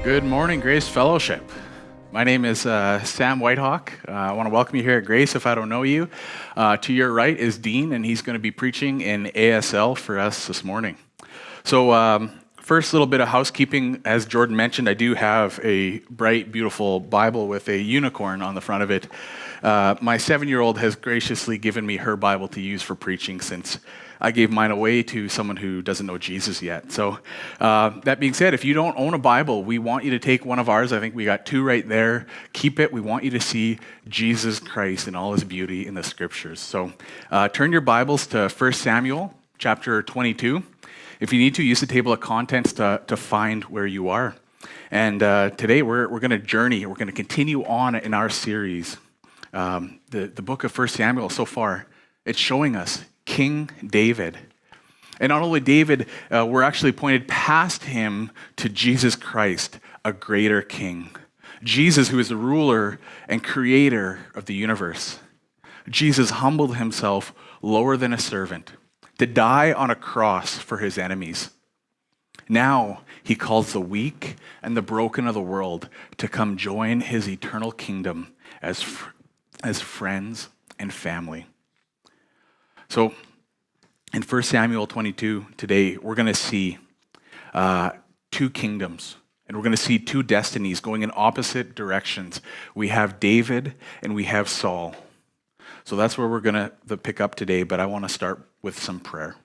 Good morning, Grace Fellowship. My name is Sam Whitehawk. I want to welcome you here at Grace if I don't know you. To your right is Dean, and he's going to be preaching in ASL for us this morning. So first little bit of housekeeping. As Jordan mentioned, I do have a bright, beautiful Bible with a unicorn on the front of it. My 7-year-old has graciously given me her Bible to use for preaching since I gave mine away to someone who doesn't know Jesus yet. So that being said, if you don't own a Bible, we want you to take one of ours. I think we got 2 right there. Keep it. We want you to see Jesus Christ in all his beauty in the scriptures. So turn your Bibles to 1 Samuel chapter 22. If you need to, use the table of contents to find where you are. And today we're going to journey. We're going to continue on in our series. The book of 1 Samuel so far, it's showing us King David. And not only David, we're actually pointed past him to Jesus Christ, a greater king. Jesus, who is the ruler and creator of the universe. Jesus humbled himself lower than a servant to die on a cross for his enemies. Now he calls the weak and the broken of the world to come join his eternal kingdom as friends and family. So in 1 Samuel 22 today, we're going to see 2 kingdoms, and we're going to see 2 destinies going in opposite directions. We have David and we have Saul. So that's where we're going to pick up today, but I want to start with some prayer.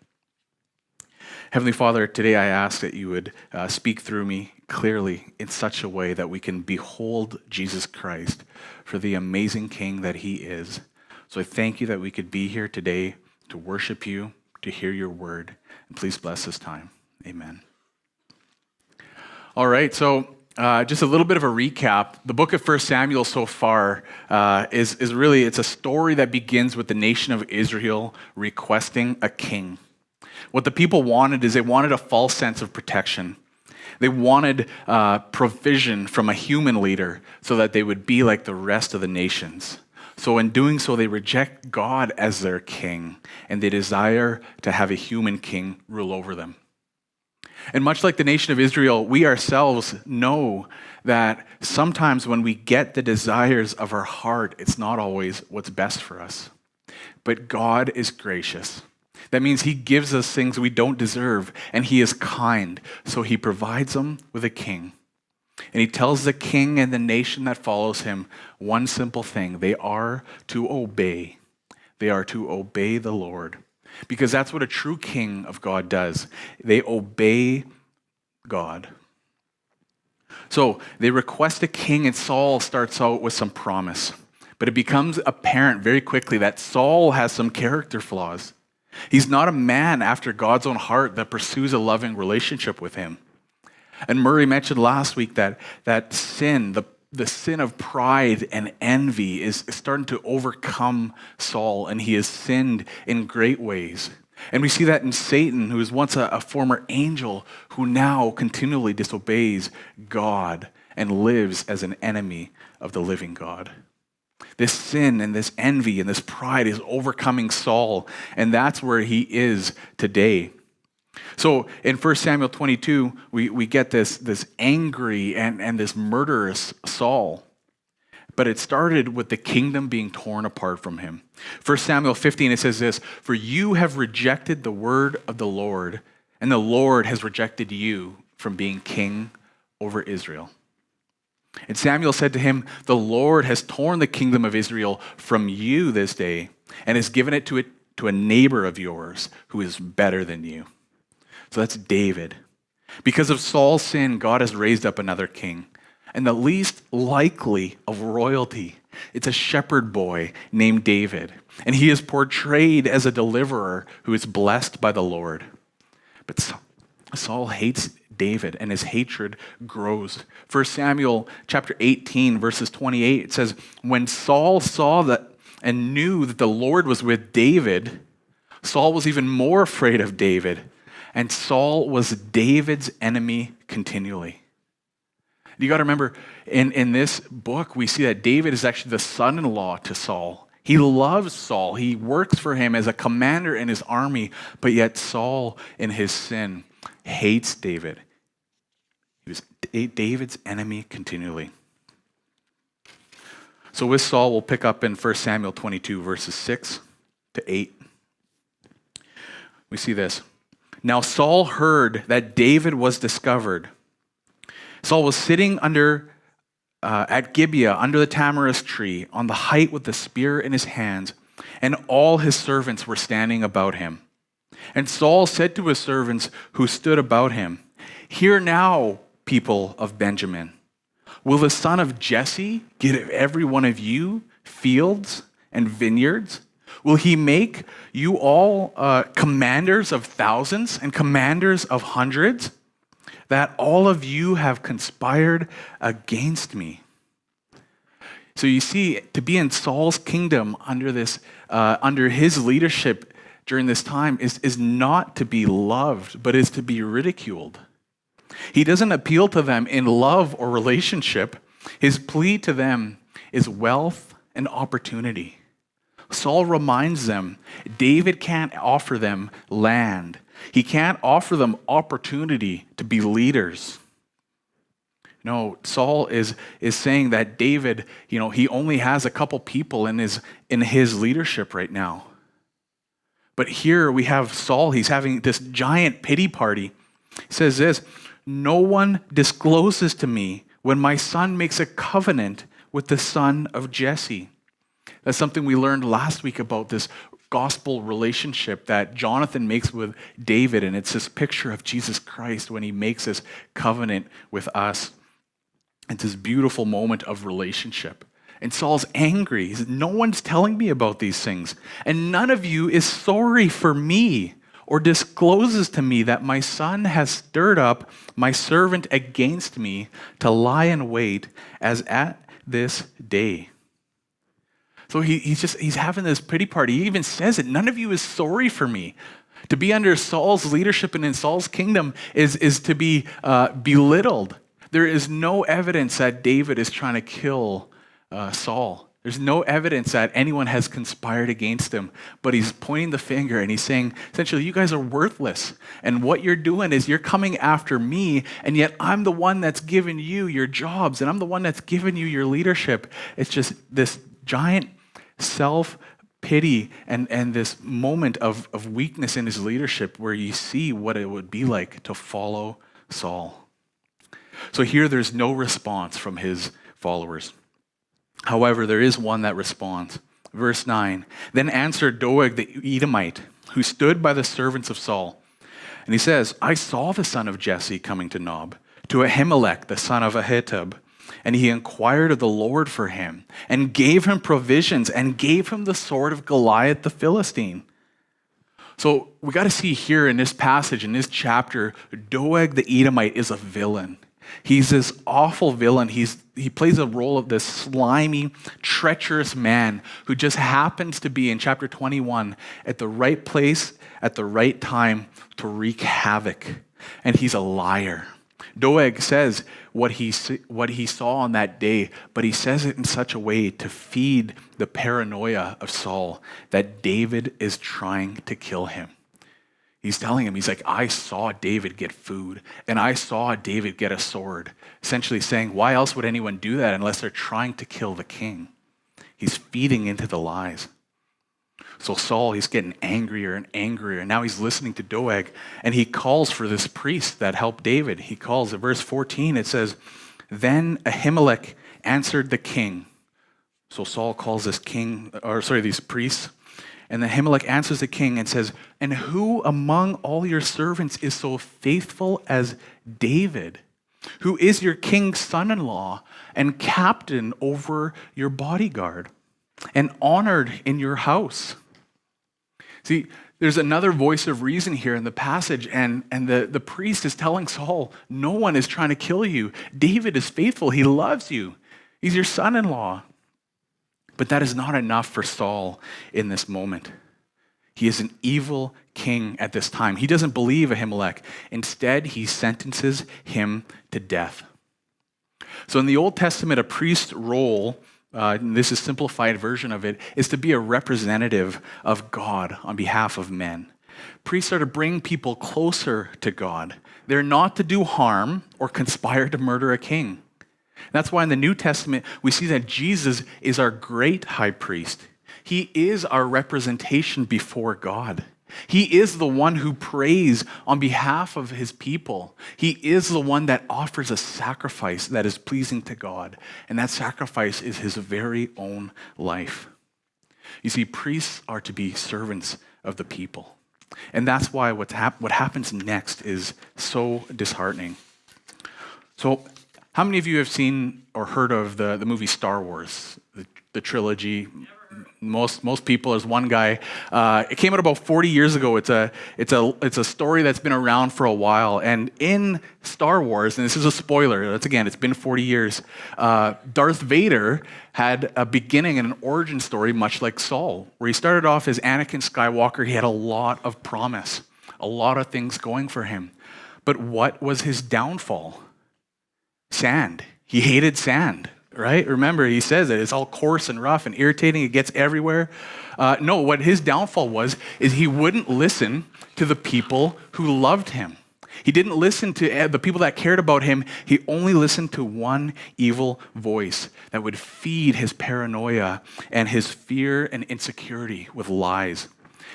Heavenly Father, today I ask that you would speak through me clearly in such a way that we can behold Jesus Christ for the amazing King that he is. So I thank you that we could be here today to worship you, to hear your word, and please bless this time. Amen. All right, so just a little bit of a recap. The book of 1 Samuel so far is really, it's a story that begins with the nation of Israel requesting a king. What the people wanted is they wanted a false sense of protection. They wanted provision from a human leader so that they would be like the rest of the nations. So in doing so, they reject God as their king, and they desire to have a human king rule over them. And much like the nation of Israel, we ourselves know that sometimes when we get the desires of our heart, it's not always what's best for us. But God is gracious. That means he gives us things we don't deserve, and he is kind. So he provides them with a king. And he tells the king and the nation that follows him one simple thing. They are to obey. They are to obey the Lord. Because that's what a true king of God does. They obey God. So they request a king, and Saul starts out with some promise. But it becomes apparent very quickly that Saul has some character flaws. He's not a man after God's own heart that pursues a loving relationship with him. And Murray mentioned last week that sin, the sin of pride and envy is starting to overcome Saul, and he has sinned in great ways. And we see that in Satan, who was once a former angel, who now continually disobeys God and lives as an enemy of the living God. This sin and this envy and this pride is overcoming Saul, and that's where he is today. So in 1 Samuel 22, we get this angry and this murderous Saul. But it started with the kingdom being torn apart from him. 1 Samuel 15, it says this, "For you have rejected the word of the Lord, and the Lord has rejected you from being king over Israel." And Samuel said to him, "The Lord has torn the kingdom of Israel from you this day, and has given it to a neighbor of yours who is better than you." So that's David. Because of Saul's sin, God has raised up another king. And the least likely of royalty, it's a shepherd boy named David. And he is portrayed as a deliverer who is blessed by the Lord. But Saul hates David, and his hatred grows. 1 Samuel chapter 18, verses 28, it says, "When Saul saw that and knew that the Lord was with David, Saul was even more afraid of David. And Saul was David's enemy continually." You got to remember, in this book, we see that David is actually the son-in-law to Saul. He loves Saul. He works for him as a commander in his army, but yet Saul, in his sin, hates David. He was David's enemy continually. So with Saul, we'll pick up in 1 Samuel 22, verses 6 to 8. We see this. Now Saul heard that David was discovered. Saul was sitting at Gibeah under the tamarisk tree on the height with the spear in his hands, and all his servants were standing about him. And Saul said to his servants who stood about him, "Hear now, people of Benjamin. Will the son of Jesse give every one of you fields and vineyards? Will he make you all commanders of thousands and commanders of hundreds? That all of you have conspired against me." So you see, to be in Saul's kingdom under his leadership during this time is not to be loved, but is to be ridiculed. He doesn't appeal to them in love or relationship. His plea to them is wealth and opportunity. Saul reminds them David can't offer them land. He can't offer them opportunity to be leaders. No, Saul is saying that David, he only has a couple people in his leadership right now. But here we have Saul, he's having this giant pity party. He says this, "No one discloses to me when my son makes a covenant with the son of Jesse." That's something we learned last week about this gospel relationship that Jonathan makes with David, and it's this picture of Jesus Christ when he makes this covenant with us. It's this beautiful moment of relationship. And Saul's angry. He says, "No one's telling me about these things, and none of you is sorry for me or discloses to me that my son has stirred up my servant against me to lie in wait as at this day." So he's having this pity party. He even says it, "None of you is sorry for me." To be under Saul's leadership and in Saul's kingdom is to be belittled. There is no evidence that David is trying to kill Saul. There's no evidence that anyone has conspired against him, but he's pointing the finger and he's saying, essentially, you guys are worthless. And what you're doing is you're coming after me, and yet I'm the one that's given you your jobs, and I'm the one that's given you your leadership. It's just this giant self-pity and this moment of weakness in his leadership where you see what it would be like to follow Saul. So here there's no response from his followers. However, there is one that responds. Verse 9, "Then answered Doeg the Edomite, who stood by the servants of Saul. And he says, I saw the son of Jesse coming to Nob, to Ahimelech, the son of Ahitub. And he inquired of the Lord for him, and gave him provisions, and gave him the sword of Goliath the Philistine." So we got to see here in this passage, in this chapter, Doeg the Edomite is a villain. He's this awful villain. He plays a role of this slimy, treacherous man who just happens to be in chapter 21 at the right place at the right time to wreak havoc. And he's a liar. Doeg says what he saw on that day, but he says it in such a way to feed the paranoia of Saul that David is trying to kill him. He's telling him, he's like, I saw David get food, and I saw David get a sword. Essentially saying, why else would anyone do that unless they're trying to kill the king? He's feeding into the lies. So Saul, he's getting angrier and angrier, and now he's listening to Doeg, and he calls for this priest that helped David. He calls, in verse 14, it says, "Then Ahimelech answered the king." So Saul calls these priests. And then Ahimelech answers the king and says, "And who among all your servants is so faithful as David, who is your king's son-in-law and captain over your bodyguard and honored in your house?" See, there's another voice of reason here in the passage, and the priest is telling Saul, no one is trying to kill you. David is faithful. He loves you. He's your son-in-law. But that is not enough for Saul in this moment. He is an evil king at this time. He doesn't believe Ahimelech. Instead, he sentences him to death. So in the Old Testament, a priest's role, and this is a simplified version of it, is to be a representative of God on behalf of men. Priests are to bring people closer to God. They're not to do harm or conspire to murder a king. That's why in the New Testament, we see that Jesus is our great high priest. He is our representation before God. He is the one who prays on behalf of his people. He is the one that offers a sacrifice that is pleasing to God. And that sacrifice is his very own life. You see, priests are to be servants of the people. And that's why what happens next is so disheartening. So, how many of you have seen or heard of the movie Star Wars, the trilogy? Most people. There's one guy. It came out about 40 years ago. It's a story that's been around for a while. And in Star Wars, and this is a spoiler. It's been 40 years. Darth Vader had a beginning and an origin story, much like Saul, where he started off as Anakin Skywalker. He had a lot of promise, a lot of things going for him. But what was his downfall? Sand. He hated sand. Right? Remember, he says that it's all coarse and rough and irritating. It gets everywhere. No, what his downfall was is he wouldn't listen to the people who loved him. He didn't listen to the people that cared about him. He only listened to one evil voice that would feed his paranoia and his fear and insecurity with lies.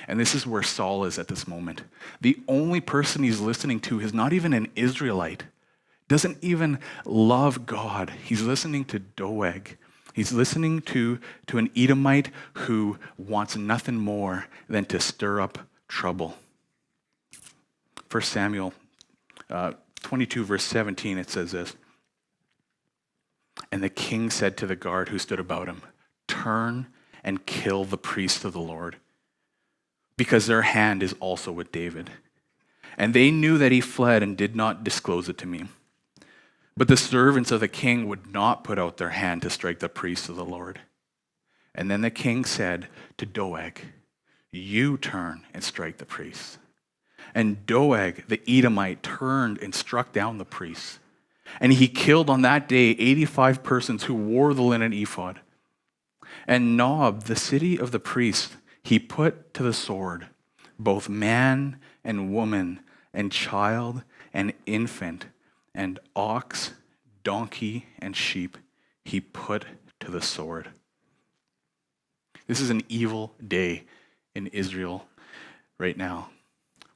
And this is where Saul is at this moment. The only person he's listening to is not even an Israelite. Doesn't even love God. He's listening to Doeg. He's listening to an Edomite who wants nothing more than to stir up trouble. 1 Samuel 22, verse 17, it says this. And the king said to the guard who stood about him, turn and kill the priests of the Lord, because their hand is also with David. And they knew that he fled and did not disclose it to me. But the servants of the king would not put out their hand to strike the priests of the Lord. And then the king said to Doeg, you turn and strike the priests. And Doeg, the Edomite, turned and struck down the priests. And he killed on that day 85 persons who wore the linen ephod. And Nob, the city of the priests, he put to the sword, both man and woman and child and infant, and ox, donkey, and sheep he put to the sword. This is an evil day in Israel right now,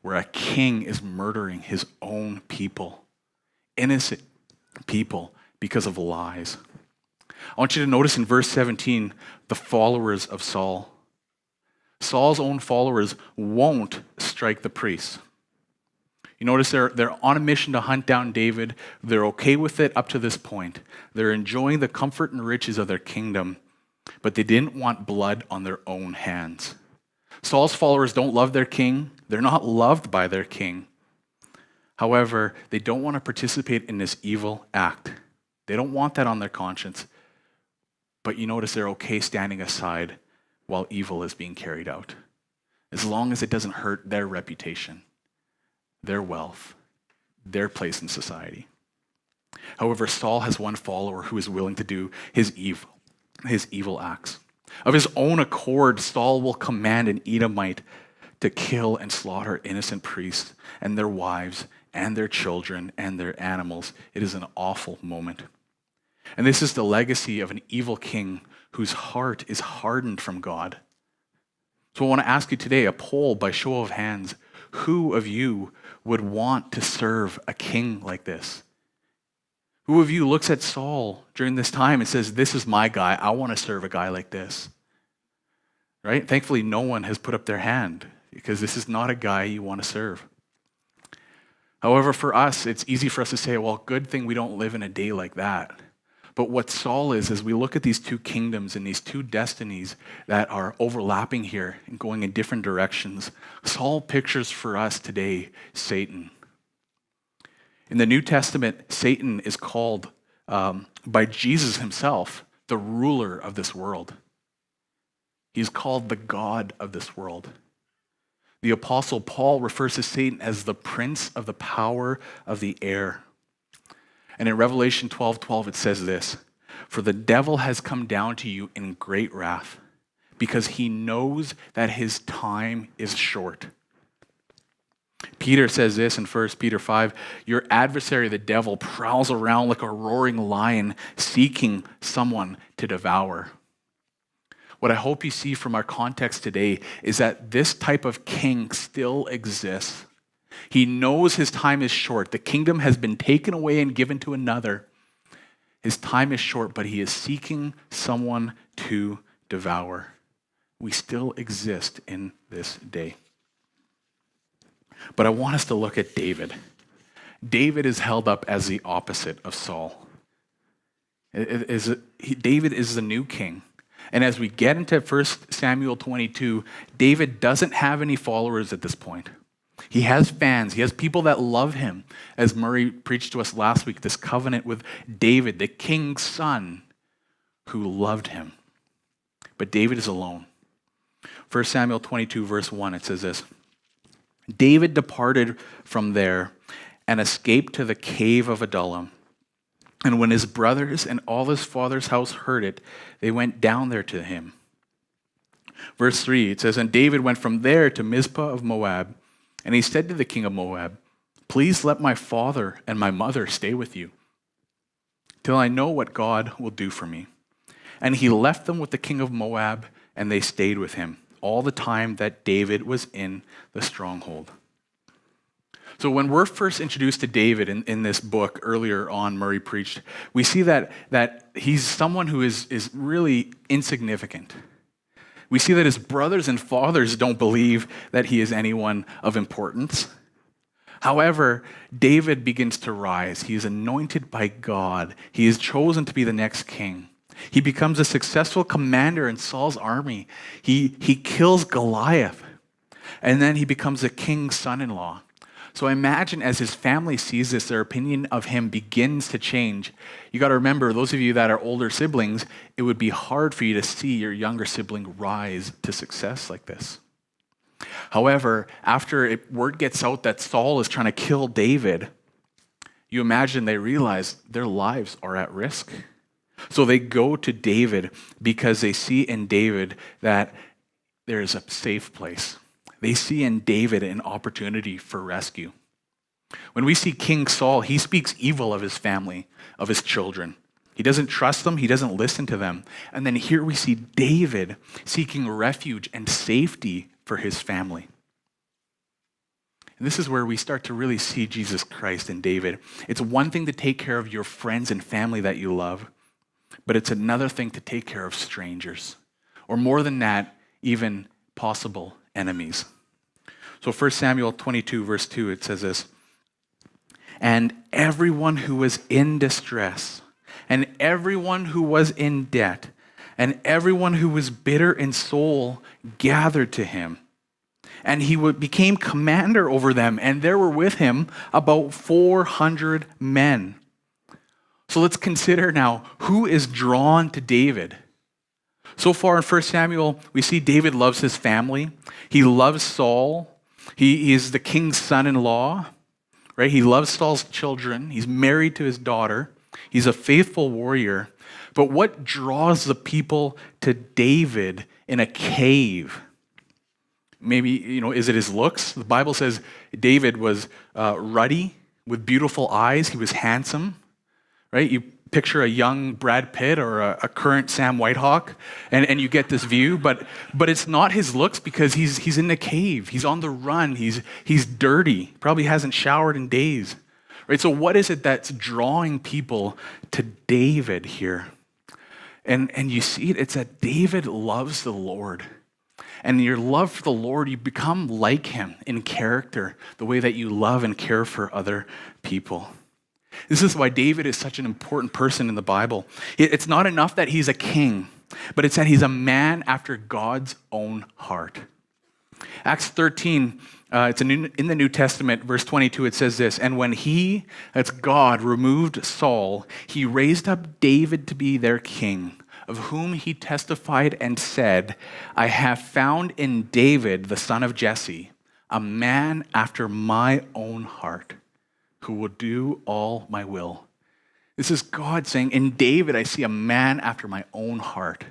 where a king is murdering his own people, innocent people, because of lies. I want you to notice in verse 17, the followers of Saul. Saul's own followers won't strike the priests. You notice they're on a mission to hunt down David. They're okay with it up to this point. They're enjoying the comfort and riches of their kingdom, but they didn't want blood on their own hands. Saul's followers don't love their king. They're not loved by their king. However, they don't want to participate in this evil act. They don't want that on their conscience. But you notice they're okay standing aside while evil is being carried out, as long as it doesn't hurt their reputation, their wealth, their place in society. However, Saul has one follower who is willing to do his evil acts. Of his own accord, Saul will command an Edomite to kill and slaughter innocent priests and their wives and their children and their animals. It is an awful moment. And this is the legacy of an evil king whose heart is hardened from God. So I want to ask you today, a poll by show of hands, who of you would want to serve a king like this? Who of you looks at Saul during this time and says, this is my guy, I want to serve a guy like this? Right? Thankfully, no one has put up their hand, because this is not a guy you want to serve. However, for us, it's easy for us to say, well, good thing we don't live in a day like that. But what Saul is, as we look at these two kingdoms and these two destinies that are overlapping here and going in different directions, Saul pictures for us today Satan. In the New Testament, Satan is called by Jesus himself the ruler of this world. He's called the God of this world. The Apostle Paul refers to Satan as the prince of the power of the air. And in Revelation 12:12, it says this, for the devil has come down to you in great wrath, because he knows that his time is short. Peter says this in 1 Peter 5, your adversary, the devil, prowls around like a roaring lion seeking someone to devour. What I hope you see from our context today is that this type of king still exists. He knows his time is short. The kingdom has been taken away and given to another. His time is short, but he is seeking someone to devour. We still exist in this day. But I want us to look at David. David is held up as the opposite of Saul. David is the new king. And as we get into 1 Samuel 22, David doesn't have any followers at this point. He has fans. He has people that love him. As Murray preached to us last week, this covenant with David, the king's son, who loved him. But David is alone. 1 Samuel 22, verse 1, it says this. David departed from there and escaped to the cave of Adullam. And when his brothers and all his father's house heard it, they went down there to him. Verse 3, it says, and David went from there to Mizpah of Moab, and he said to the king of Moab, please let my father and my mother stay with you, till I know what God will do for me. And he left them with the king of Moab, and they stayed with him all the time that David was in the stronghold. So when we're first introduced to David in this book, earlier on, Murray preached, we see that he's someone who is really insignificant. We see that his brothers and fathers don't believe that he is anyone of importance. However, David begins to rise. He is anointed by God. He is chosen to be the next king. He becomes a successful commander in Saul's army. He kills Goliath. And then he becomes a king's son-in-law. So imagine as his family sees this, their opinion of him begins to change. You got to remember, those of you that are older siblings, it would be hard for you to see your younger sibling rise to success like this. However, after word gets out that Saul is trying to kill David, you imagine they realize their lives are at risk. So they go to David because they see in David that there is a safe place. They see in David an opportunity for rescue. When we see King Saul, he speaks evil of his family, of his children. He doesn't trust them. He doesn't listen to them. And then here we see David seeking refuge and safety for his family. And this is where we start to really see Jesus Christ in David. It's one thing to take care of your friends and family that you love, but it's another thing to take care of strangers, or more than that, even possible enemies. So 1 Samuel 22, verse 2, it says this, and everyone who was in distress, and everyone who was in debt, and everyone who was bitter in soul gathered to him. And he became commander over them, and there were with him about 400 men. So let's consider now, who is drawn to David? So far in 1 Samuel, we see David loves his family. He loves Saul. He is the king's son-in-law, right? He loves Saul's children. He's married to his daughter. He's a faithful warrior. But what draws the people to David in a cave? Maybe, is it his looks? The Bible says David was ruddy with beautiful eyes. He was handsome, right? You picture a young Brad Pitt or a current Sam Whitehawk, and you get this view, but it's not his looks because he's in the cave. He's on the run. He's dirty. Probably hasn't showered in days, right? So what is it that's drawing people to David here? And you see it. It's that David loves the Lord. And in your love for the Lord, you become like him in character, the way that you love and care for other people. This is why David is such an important person in the Bible. It's not enough that he's a king, but it's that he's a man after God's own heart. Acts 13, it's in the New Testament, verse 22, it says this, and when that's God, removed Saul, he raised up David to be their king, of whom he testified and said, I have found in David, the son of Jesse, a man after my own heart, who will do all my will. This is God saying, in David, I see a man after my own heart.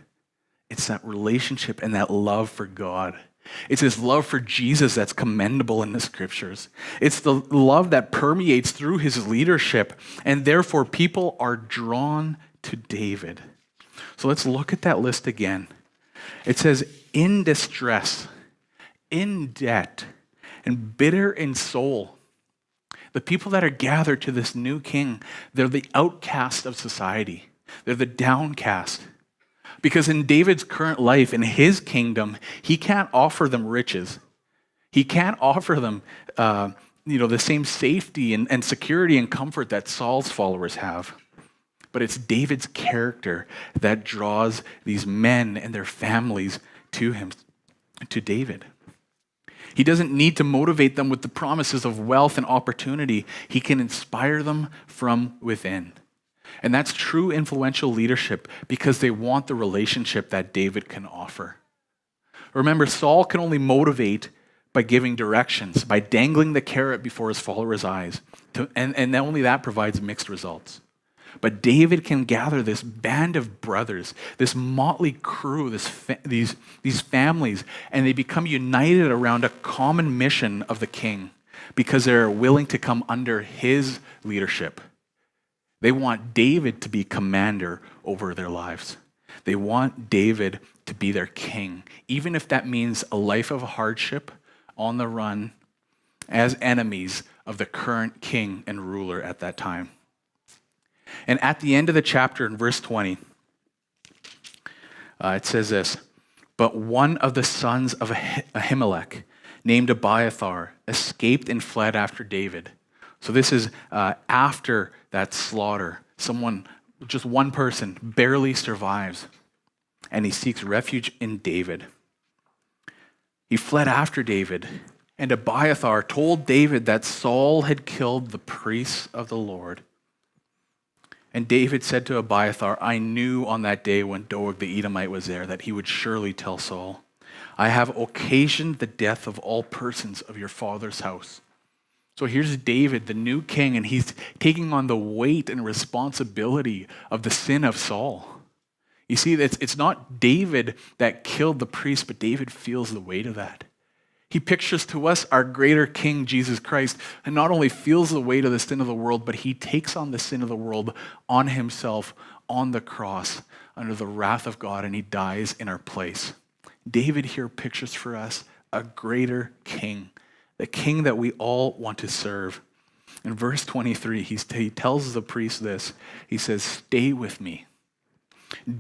It's that relationship and that love for God. It's his love for Jesus that's commendable in the scriptures. It's the love that permeates through his leadership, and therefore people are drawn to David. So let's look at that list again. It says, in distress, in debt, and bitter in soul. The people that are gathered to this new king, they're the outcast of society. They're the downcast. Because in David's current life, in his kingdom, he can't offer them riches. He can't offer them the same safety and security and comfort that Saul's followers have. But it's David's character that draws these men and their families to him, to David. He doesn't need to motivate them with the promises of wealth and opportunity. He can inspire them from within. And that's true influential leadership because they want the relationship that David can offer. Remember, Saul can only motivate by giving directions, by dangling the carrot before his followers' eyes. And only that provides mixed results. But David can gather this band of brothers, this motley crew, these families, and they become united around a common mission of the king because they're willing to come under his leadership. They want David to be commander over their lives. They want David to be their king, even if that means a life of hardship on the run as enemies of the current king and ruler at that time. And at the end of the chapter in verse 20, it says this, but one of the sons of Ahimelech, named Abiathar, escaped and fled after David. So this is after that slaughter. Just one person, barely survives, and he seeks refuge in David. He fled after David, and Abiathar told David that Saul had killed the priests of the Lord. And David said to Abiathar, I knew on that day when Doeg the Edomite was there that he would surely tell Saul, I have occasioned the death of all persons of your father's house. So here's David, the new king, and he's taking on the weight and responsibility of the sin of Saul. You see, it's not David that killed the priest, but David feels the weight of that. He pictures to us our greater King, Jesus Christ, and not only feels the weight of the sin of the world, but he takes on the sin of the world on himself on the cross under the wrath of God, and he dies in our place. David here pictures for us a greater king, the king that we all want to serve. In verse 23, he tells the priest this. He says, stay with me.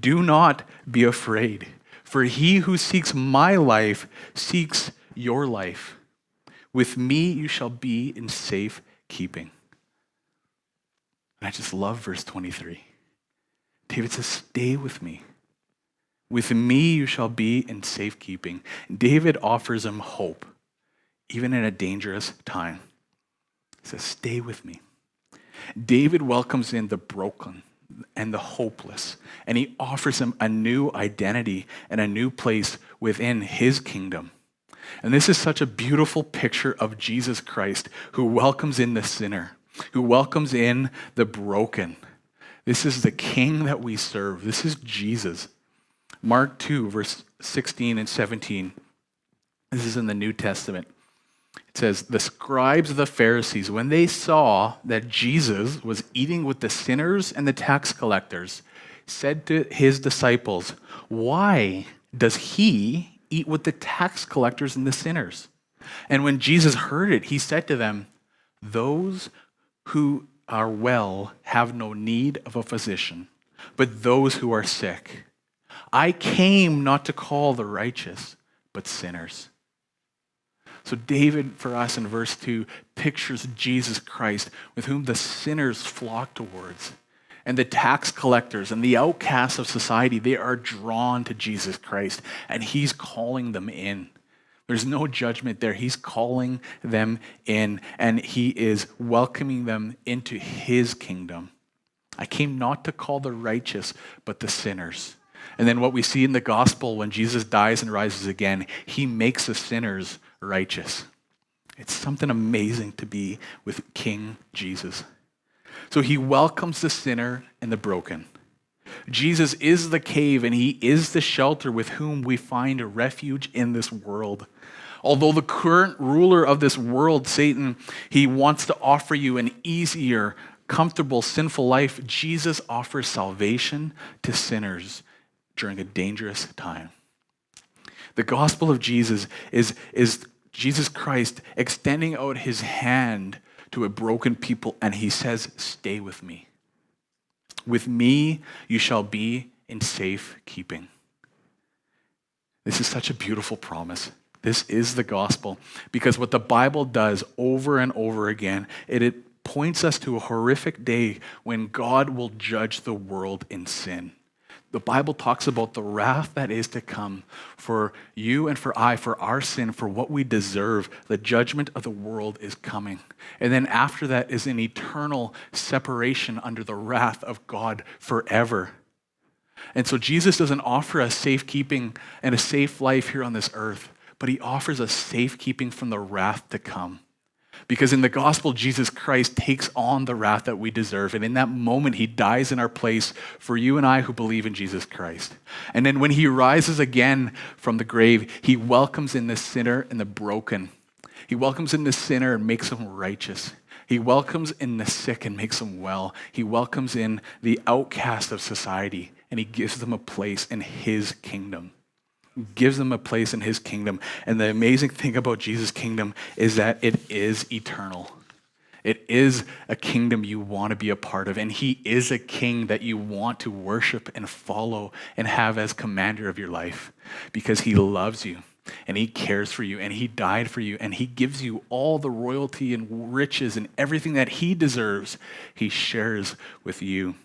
Do not be afraid, for he who seeks my life seeks your life. With me you shall be in safe keeping. And I just love verse 23. David says, stay with me. With me you shall be in safekeeping. David offers him hope, even in a dangerous time. He says, stay with me. David welcomes in the broken and the hopeless, and he offers him a new identity and a new place within his kingdom. And this is such a beautiful picture of Jesus Christ, who welcomes in the sinner, who welcomes in the broken. This is the King that we serve. This is Jesus. Mark 2, verse 16 and 17. This is in the New Testament. It says, the scribes of the Pharisees, when they saw that Jesus was eating with the sinners and the tax collectors, said to his disciples, why does he eat with the tax collectors and the sinners? And when Jesus heard it, he said to them, those who are well have no need of a physician, but those who are sick. I came not to call the righteous, but sinners. So David, for us in verse 2, pictures Jesus Christ with whom the sinners flock towards. And the tax collectors and the outcasts of society, they are drawn to Jesus Christ, and he's calling them in. There's no judgment there. He's calling them in, and he is welcoming them into his kingdom. I came not to call the righteous, but the sinners. And then what we see in the gospel, when Jesus dies and rises again, he makes the sinners righteous. It's something amazing to be with King Jesus. So he welcomes the sinner and the broken. Jesus is the cave, and he is the shelter with whom we find a refuge in this world. Although the current ruler of this world, Satan, he wants to offer you an easier, comfortable, sinful life, Jesus offers salvation to sinners during a dangerous time. The gospel of Jesus is Jesus Christ extending out his hand to a broken people, and he says, stay with me. With me, you shall be in safe keeping. This is such a beautiful promise. This is the gospel, because what the Bible does over and over again, it points us to a horrific day when God will judge the world in sin. The Bible talks about the wrath that is to come for you and for I, for our sin, for what we deserve. The judgment of the world is coming. And then after that is an eternal separation under the wrath of God forever. And so Jesus doesn't offer us safekeeping and a safe life here on this earth, but he offers us safekeeping from the wrath to come. Because in the gospel, Jesus Christ takes on the wrath that we deserve. And in that moment, he dies in our place for you and I who believe in Jesus Christ. And then when he rises again from the grave, he welcomes in the sinner and the broken. He welcomes in the sinner and makes him righteous. He welcomes in the sick and makes them well. He welcomes in the outcast of society, and he gives them a place in his kingdom. Gives them a place in his kingdom. And the amazing thing about Jesus' kingdom is that it is eternal. It is a kingdom you want to be a part of. And he is a king that you want to worship and follow and have as commander of your life, because he loves you and he cares for you and he died for you and he gives you all the royalty and riches and everything that he deserves. He shares with you.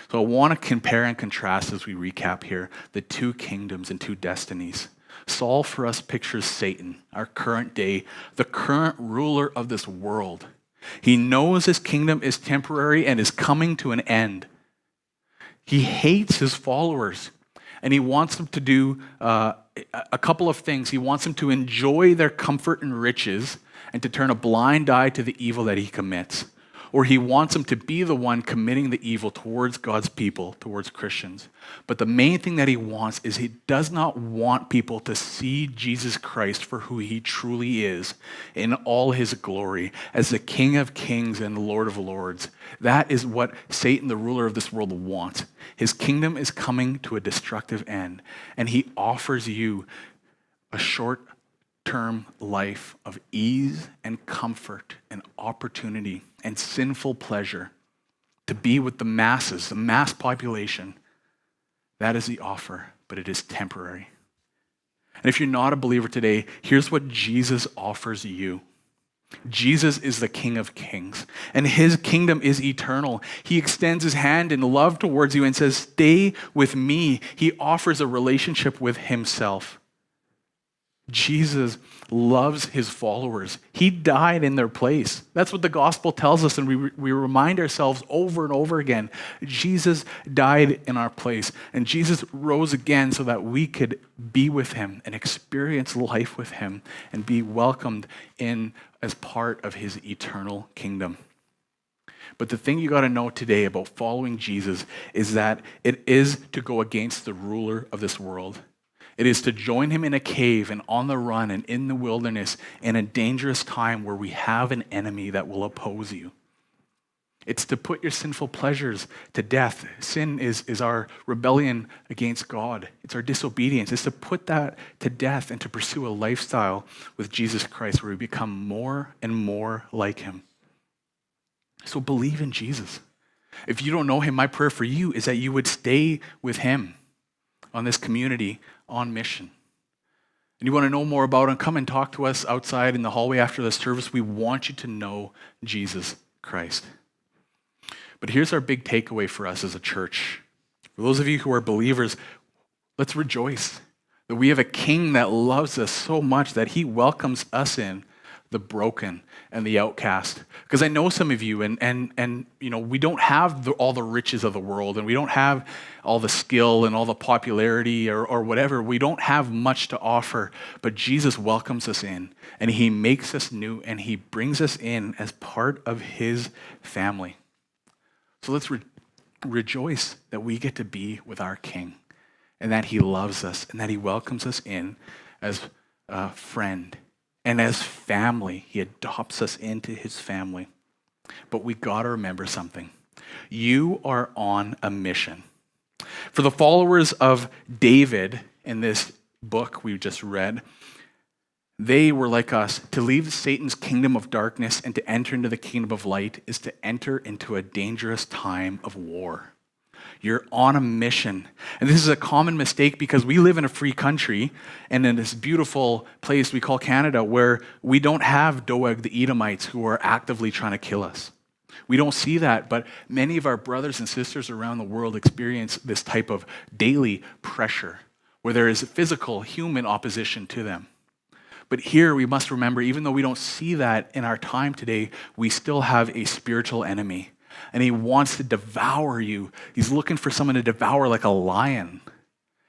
So I want to compare and contrast as we recap here the two kingdoms and two destinies. Saul for us pictures Satan, our current day, the current ruler of this world. He knows his kingdom is temporary and is coming to an end. He hates his followers, and he wants them to do a couple of things. He wants them to enjoy their comfort and riches and to turn a blind eye to the evil that he commits. Or he wants them to be the one committing the evil towards God's people, towards Christians. But the main thing that he wants is he does not want people to see Jesus Christ for who he truly is in all his glory as the King of Kings and the Lord of Lords. That is what Satan, the ruler of this world, wants. His kingdom is coming to a destructive end, and he offers you a short-term life of ease and comfort and opportunity and sinful pleasure to be with the masses, the mass population. That is the offer, but it is temporary. And if you're not a believer today, here's what Jesus offers you. Jesus is the King of Kings, and his kingdom is eternal. He extends his hand in love towards you and says, stay with me. He offers a relationship with himself. Jesus loves his followers. He died in their place. That's what the gospel tells us, and we remind ourselves over and over again. Jesus died in our place, and Jesus rose again so that we could be with him and experience life with him and be welcomed in as part of his eternal kingdom. But the thing you got to know today about following Jesus is that it is to go against the ruler of this world. It is to join him in a cave and on the run and in the wilderness in a dangerous time where we have an enemy that will oppose you. It's to put your sinful pleasures to death. Sin is our rebellion against God. It's our disobedience. It's to put that to death and to pursue a lifestyle with Jesus Christ where we become more and more like him. So believe in Jesus. If you don't know him, my prayer for you is that you would stay with him on this community on mission. And you want to know more about him, come and talk to us outside in the hallway after the service. We want you to know Jesus Christ. But here's our big takeaway for us as a church. For those of you who are believers, let's rejoice that we have a king that loves us so much that he welcomes us in, the broken and the outcast. Because I know some of you, and you know, we don't have all the riches of the world, and we don't have all the skill and all the popularity or whatever. We don't have much to offer, but Jesus welcomes us in, and he makes us new, and he brings us in as part of his family. So let's rejoice that we get to be with our King and that he loves us and that he welcomes us in as a friend and as family. He adopts us into his family. But we got to remember something. You are on a mission. For the followers of David in this book we just read, they were like us. To leave Satan's kingdom of darkness and to enter into the kingdom of light is to enter into a dangerous time of war. You're on a mission. And this is a common mistake because we live in a free country and in this beautiful place we call Canada where we don't have Doeg the Edomites who are actively trying to kill us. We don't see that, but many of our brothers and sisters around the world experience this type of daily pressure where there is physical, human opposition to them. But here we must remember, even though we don't see that in our time today, we still have a spiritual enemy. And he wants to devour you. He's looking for someone to devour like a lion.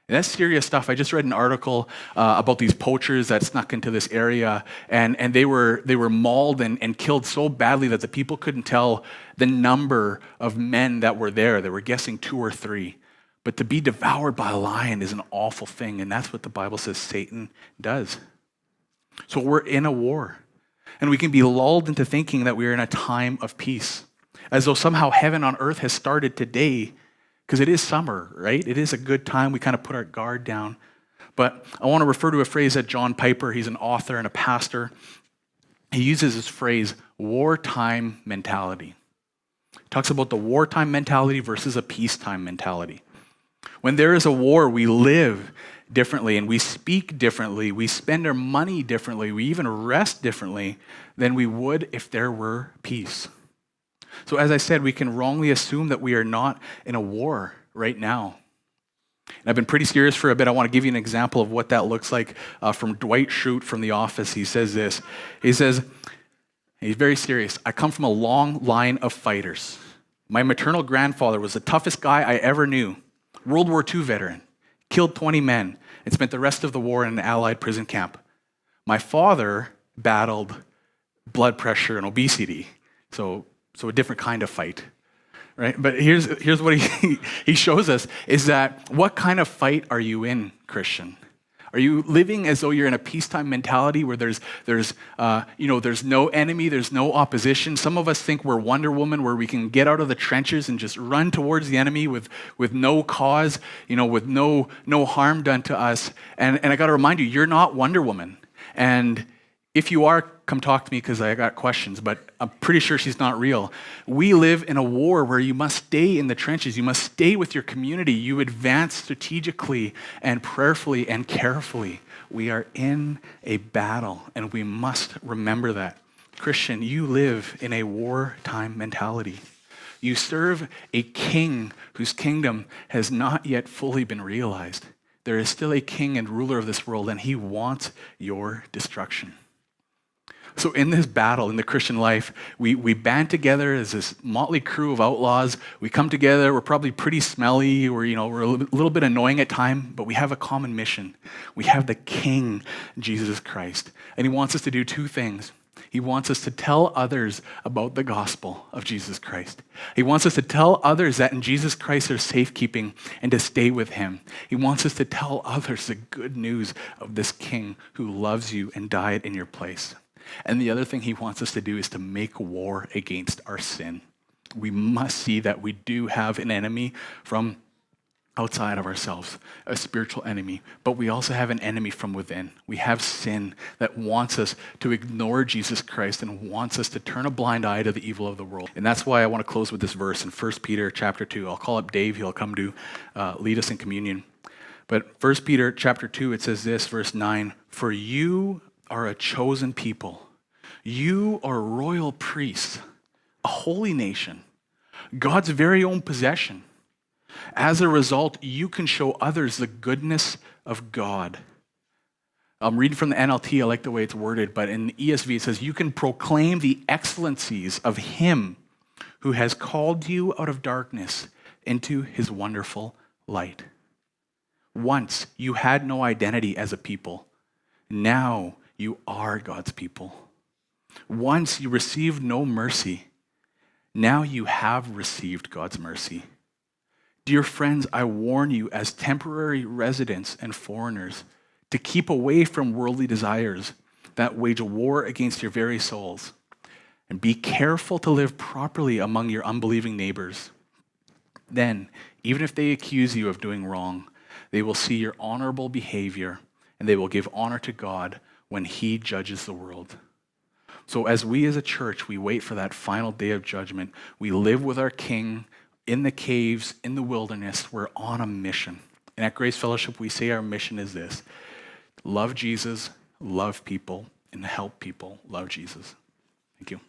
And that's serious stuff. I just read an article about these poachers that snuck into this area, and they were mauled and killed so badly that the people couldn't tell the number of men that were there. They were guessing 2 or 3. But to be devoured by a lion is an awful thing, and that's what the Bible says Satan does. So we're in a war, and we can be lulled into thinking that we're in a time of peace, as though somehow heaven on earth has started today, because it is summer, right? It is a good time. We kind of put our guard down. But I want to refer to a phrase that John Piper, he's an author and a pastor, he uses this phrase, wartime mentality. He talks about the wartime mentality versus a peacetime mentality. When there is a war, we live differently and we speak differently. We spend our money differently. We even rest differently than we would if there were peace. So as I said, we can wrongly assume that we are not in a war right now. And I've been pretty serious for a bit. I want to give you an example of what that looks like from Dwight Schrute from The Office. He says this. He says, he's very serious. I come from a long line of fighters. My maternal grandfather was the toughest guy I ever knew. World War II veteran. Killed 20 men and spent the rest of the war in an Allied prison camp. My father battled blood pressure and obesity. So a different kind of fight, right? But here's what he shows us is that what kind of fight are you in, Christian? Are you living as though you're in a peacetime mentality where there's no enemy, there's no opposition? Some of us think we're Wonder Woman, where we can get out of the trenches and just run towards the enemy with no cause, with no harm done to us. And I got to remind you, you're not Wonder Woman. And if you are, come talk to me because I got questions, but I'm pretty sure she's not real. We live in a war where you must stay in the trenches. You must stay with your community. You advance strategically and prayerfully and carefully. We are in a battle, and we must remember that. Christian, you live in a wartime mentality. You serve a king whose kingdom has not yet fully been realized. There is still a king and ruler of this world, and he wants your destruction. So in this battle, in the Christian life, we band together as this motley crew of outlaws. We come together, we're probably pretty smelly, we're a little bit annoying at times, but we have a common mission. We have the King, Jesus Christ. And he wants us to do 2 things. He wants us to tell others about the gospel of Jesus Christ. He wants us to tell others that in Jesus Christ there's safekeeping and to stay with him. He wants us to tell others the good news of this King who loves you and died in your place. And the other thing he wants us to do is to make war against our sin. We must see that we do have an enemy from outside of ourselves, a spiritual enemy, but we also have an enemy from within. We have sin that wants us to ignore Jesus Christ and wants us to turn a blind eye to the evil of the world. And that's why I want to close with this verse in 1 Peter chapter 2. I'll call up Dave. He'll come to lead us in communion. But 1 Peter chapter 2, it says this, verse 9, "For you are a chosen people. You are royal priests, a holy nation, God's very own possession. As a result, you can show others the goodness of God." I'm reading from the NLT. I like the way it's worded, but in the ESV it says, "You can proclaim the excellencies of him who has called you out of darkness into his wonderful light. Once you had no identity as a people. Now you are God's people. Once you received no mercy. Now you have received God's mercy. Dear friends, I warn you as temporary residents and foreigners to keep away from worldly desires that wage a war against your very souls. And be careful to live properly among your unbelieving neighbors. Then, even if they accuse you of doing wrong, they will see your honorable behavior and they will give honor to God when he judges the world. So as we as a church, we wait for that final day of judgment. We live with our King in the caves, in the wilderness. We're on a mission. And at Grace Fellowship, we say our mission is this: love Jesus, love people, and help people love Jesus. Thank you.